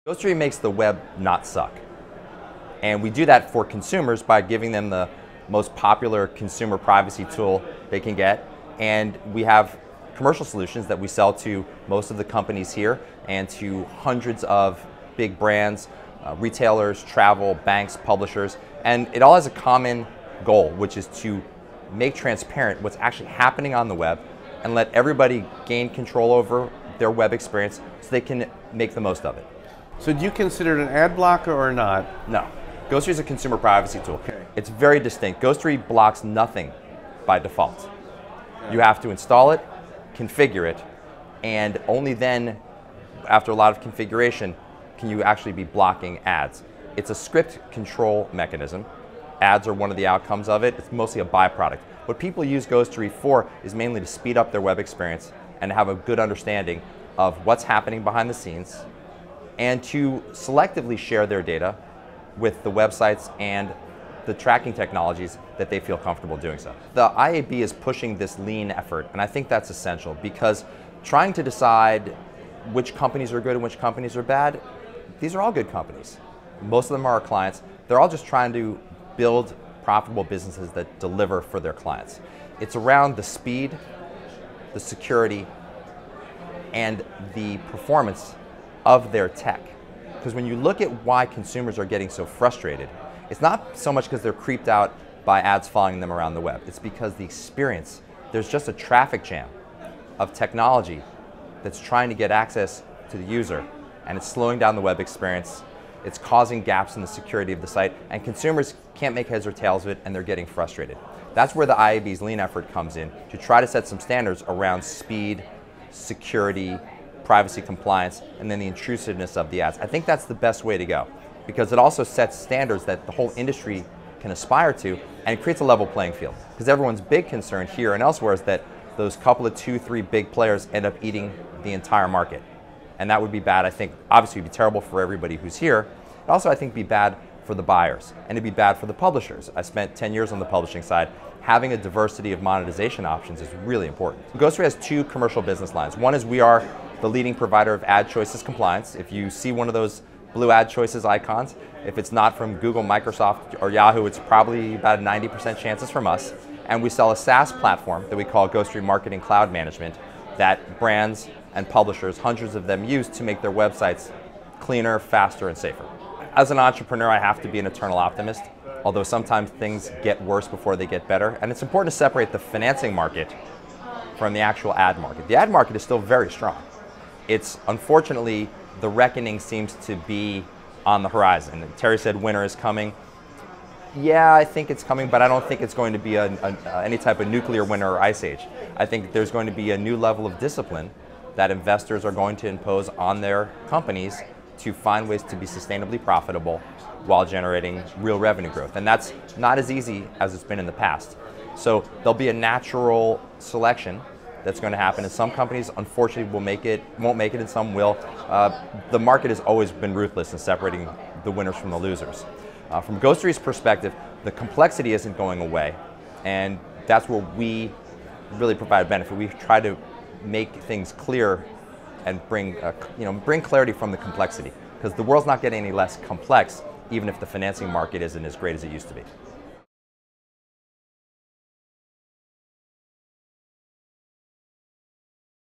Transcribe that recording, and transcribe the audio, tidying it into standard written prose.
Ghostery makes the web not suck. And we do that for consumers by giving them the most popular consumer privacy tool they can get. And we have commercial solutions that we sell to most of the companies here and to hundreds of big brands, retailers, travel, banks, publishers. And it all has a common goal, which is to make transparent what's actually happening on the web and let everybody gain control over their web experience so they can make the most of it. So do you consider it an ad blocker or not? No. Ghostery is a consumer privacy tool. Okay. It's very distinct. Ghostery blocks nothing by default. You have to install it, configure it, and only then, after a lot of configuration, can you actually be blocking ads. It's a script control mechanism. Ads are one of the outcomes of it. It's mostly a byproduct. What people use Ghostery for is mainly to speed up their web experience and have a good understanding of what's happening behind the scenes, and to selectively share their data with the websites and the tracking technologies that they feel comfortable doing so. The IAB is pushing this lean effort, and I think that's essential because trying to decide which companies are good and which companies are bad, these are all good companies. Most of them are our clients. They're all just trying to build profitable businesses that deliver for their clients. It's around the speed, the security, and the performance of their tech. Because when you look at why consumers are getting so frustrated, it's not so much because they're creeped out by ads following them around the web. It's because the experience, there's just a traffic jam of technology that's trying to get access to the user, and it's slowing down the web experience. It's causing gaps in the security of the site, and consumers can't make heads or tails of it, and they're getting frustrated. That's where the IAB's lean effort comes in, to try to set some standards around speed, security, privacy compliance, and then the intrusiveness of the ads. I think that's the best way to go because it also sets standards that the whole industry can aspire to, and it creates a level playing field. Because everyone's big concern here and elsewhere is that those couple of 2, 3 big players end up eating the entire market. And that would be bad. I think obviously it would be terrible for everybody who's here. It also I think be bad for the buyers, and it'd be bad for the publishers. I spent 10 years on the publishing side. Having a diversity of monetization options is really important. Ghostery has 2 commercial business lines. One is we are the leading provider of ad choices compliance. If you see one of those blue ad choices icons, if it's not from Google, Microsoft, or Yahoo, it's probably about a 90% chance it's from us. And we sell a SaaS platform that we call Ghostery Marketing Cloud Management that brands and publishers, hundreds of them, use to make their websites cleaner, faster, and safer. As an entrepreneur, I have to be an eternal optimist, although sometimes things get worse before they get better. And it's important to separate the financing market from the actual ad market. The ad market is still very strong. It's unfortunately, the reckoning seems to be on the horizon. And Terry said winter is coming. Yeah, I think it's coming, but I don't think it's going to be any type of nuclear winter or ice age. I think there's going to be a new level of discipline that investors are going to impose on their companies to find ways to be sustainably profitable while generating real revenue growth. And that's not as easy as it's been in the past. So there'll be a natural selection that's going to happen, and some companies unfortunately won't make it, and some will. The market has always been ruthless in separating the winners from the losers. From Ghostery's perspective, the complexity isn't going away, and that's where we really provide a benefit. We try to make things clear and bring clarity from the complexity, because the world's not getting any less complex, even if the financing market isn't as great as it used to be.